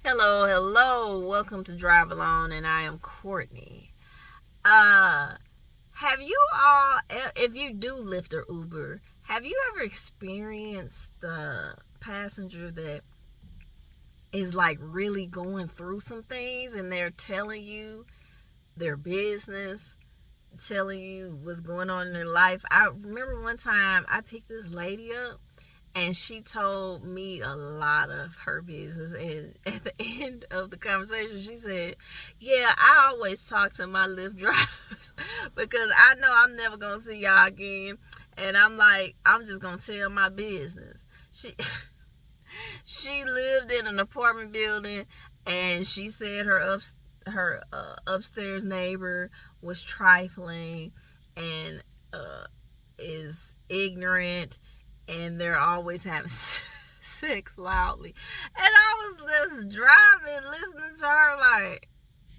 Hello. Welcome to Drive Alone, and I am Courtney. Uh, have you all, if you do Lyft or Uber, have you ever experienced the passenger that is like really going through some things and they're telling you their business, telling you what's going on in their life? I remember one time I picked this lady up and she told me a lot of her business, and at the end of the conversation she said, yeah, I always talk to my Lyft drivers because I know I'm never gonna see y'all again, and I'm like, I'm just gonna tell my business. She lived in an apartment building, and she said her upstairs neighbor was trifling and is ignorant, and they're always having sex loudly. And I was just driving, listening to her like,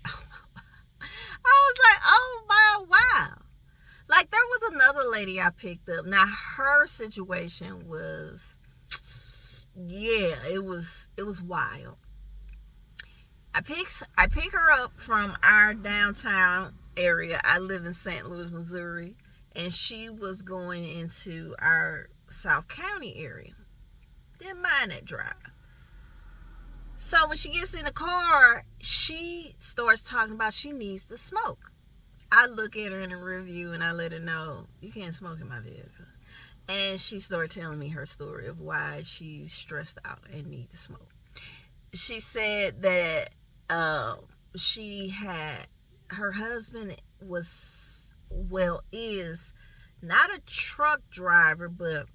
I was like, oh my wow. Like, there was another lady I picked up. Now her situation was, yeah, it was wild. I pick her up from our downtown area. I live in St. Louis, Missouri, and she was going into our South County area. Didn't mind that drive. So when she gets in the car, she starts talking about she needs to smoke. I look at her in the rear view and I let her know, you can't smoke in my vehicle. And she started telling me her story of why she's stressed out and needs to smoke. She said that uh, she had, her husband is not a truck driver, but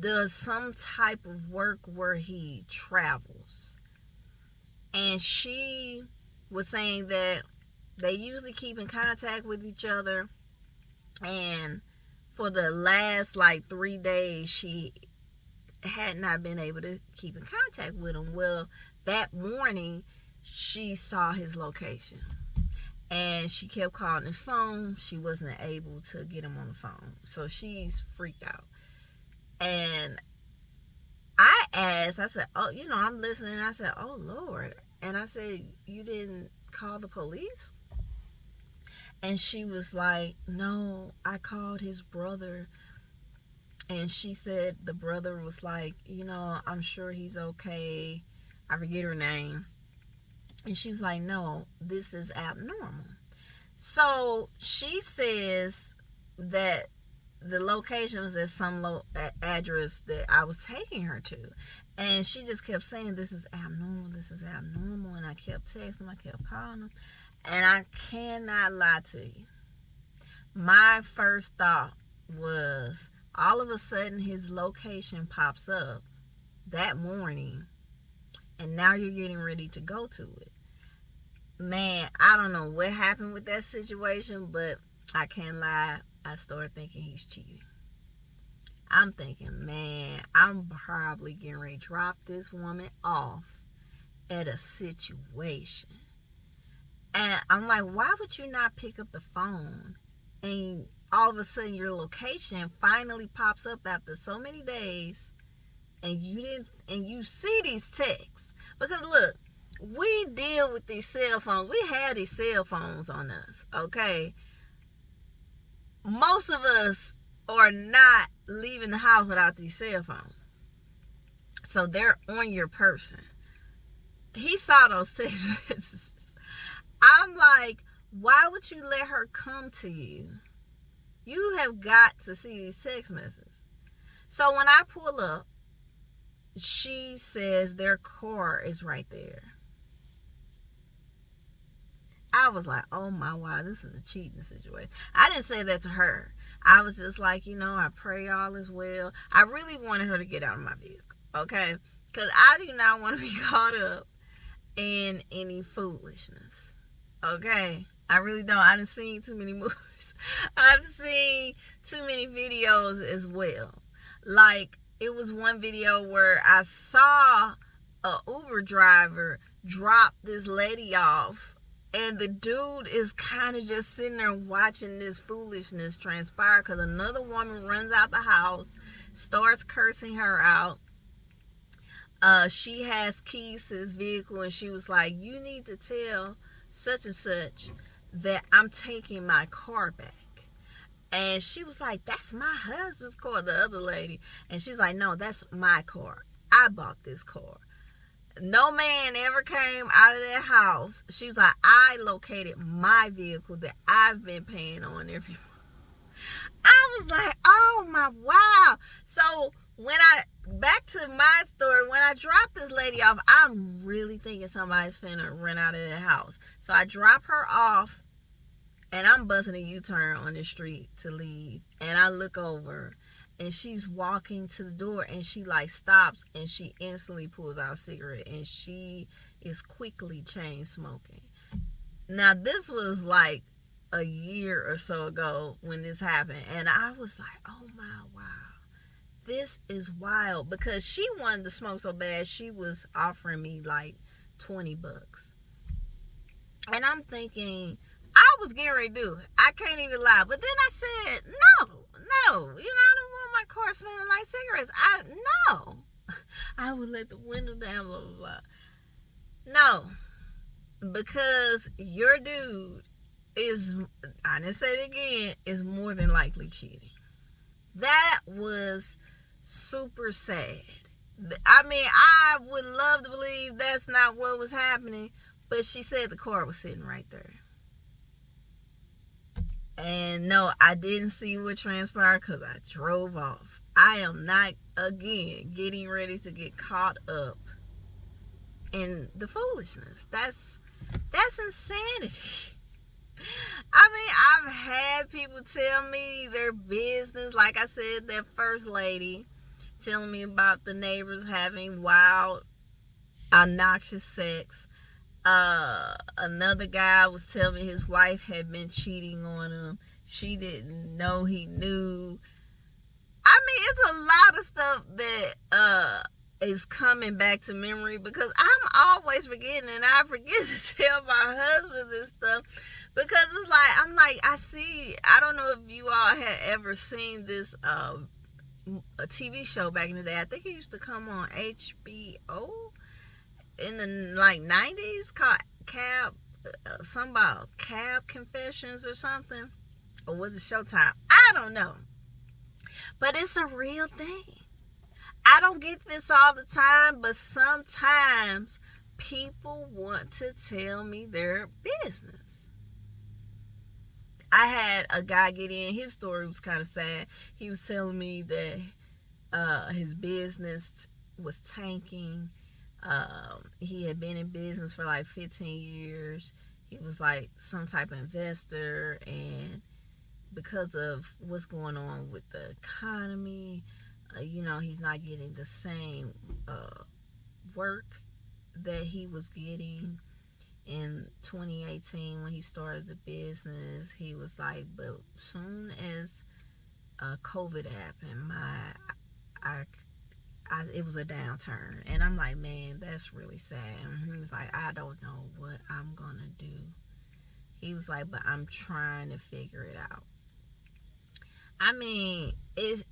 does some type of work where he travels. And she was saying that they usually keep in contact with each other, and for the last like 3 days she had not been able to keep in contact with him. Well, that morning she saw his location and she kept calling his phone. She wasn't able to get him on the phone, so she's freaked out. And I said, oh, I'm listening. I said, oh Lord. And I said, you didn't call the police? And she was like, no, I called his brother. And she said the brother was like, I'm sure he's okay. I forget her name. And she was like, no, this is abnormal. So she says that the location was at some address that I was taking her to. And she just kept saying, this is abnormal, this is abnormal. And I kept texting, I kept calling him. And I cannot lie to you. My first thought was, all of a sudden his location pops up that morning, and now you're getting ready to go to it. Man, I don't know what happened with that situation, but I can't lie, I started thinking he's cheating. I'm thinking, man, I'm probably getting ready to drop this woman off at a situation. And I'm like, why would you not pick up the phone? And all of a sudden your location finally pops up after so many days, and you see these texts. Because look, we deal with these cell phones. We have these cell phones on us, okay? Most of us are not leaving the house without these cell phones. So they're on your person. He saw those text messages. I'm like, why would you let her come to you? You have got to see these text messages. So when I pull up, she says their car is right there. I was like, oh my wow, this is a cheating situation. I didn't say that to her. I was just like, I pray all is well. I really wanted her to get out of my vehicle, okay? Because I do not want to be caught up in any foolishness, okay? I really don't. I done seen too many movies. I've seen too many videos as well. Like, it was one video where I saw a Uber driver drop this lady off, and the dude is kind of just sitting there watching this foolishness transpire, because another woman runs out the house, starts cursing her out. She has keys to this vehicle, and she was like, you need to tell such and such that I'm taking my car back. And she was like, that's my husband's car, the other lady. And she was like, no, that's my car. I bought this car. No man ever came out of that house. She was like, I located my vehicle that I've been paying on every month. I was like, oh my, wow. So back to my story, when I dropped this lady off, I'm really thinking somebody's finna run out of that house. So I drop her off, and I'm busting a U-turn on the street to leave. And I look over, and she's walking to the door, and she like stops, and she instantly pulls out a cigarette, and she is quickly chain smoking. Now, this was like a year or so ago when this happened, and I was like, oh my, wow, this is wild, because she wanted to smoke so bad. She was offering me like $20, and I'm thinking, I was getting ready to do it. I can't even lie. But then I said, no, I don't want my car smelling like cigarettes. No. I would let the window down, blah, blah, blah. No. Because your dude is, I didn't say it again, is more than likely cheating. That was super sad. I mean, I would love to believe that's not what was happening, but she said the car was sitting right there. And no, I didn't see what transpired because I drove off. I am not, again, getting ready to get caught up in the foolishness. That's insanity. I mean, I've had people tell me their business. Like I said, that first lady telling me about the neighbors having wild, obnoxious sex. Another guy was telling me his wife had been cheating on him. She didn't know he knew. I mean, it's a lot of stuff that is coming back to memory, because I'm always forgetting, and I forget to tell my husband this stuff, because it's like, I'm like, I don't know if you all had ever seen this a TV show back in the day. I think it used to come on HBO in the like 90s, called something about Cab Confessions or something, or was it Showtime? I don't know, but it's a real thing. I don't get this all the time, but sometimes people want to tell me their business. I had a guy get in, his story was kind of sad. He was telling me that his business was tanking. He had been in business for like 15 years. He was like some type of investor, and because of what's going on with the economy, he's not getting the same work that he was getting in 2018 when he started the business. He was like, but soon as COVID happened, it was a downturn. And I'm like, man, that's really sad. And he was like, I don't know what I'm gonna do. He was like, but I'm trying to figure it out. I mean, it's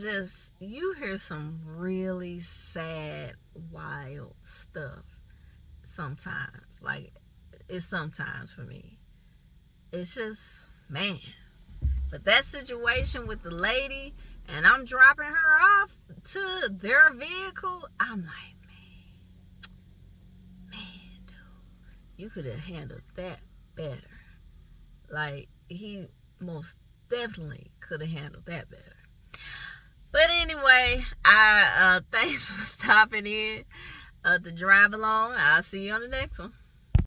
just, you hear some really sad, wild stuff sometimes. Like, it's sometimes for me. It's just, man. But that situation with the lady, and I'm dropping her off to their vehicle, I'm like, man, dude, you could have handled that better. Like, he most definitely could have handled that better. But anyway, I thanks for stopping in to drive along. I'll see you on the next one.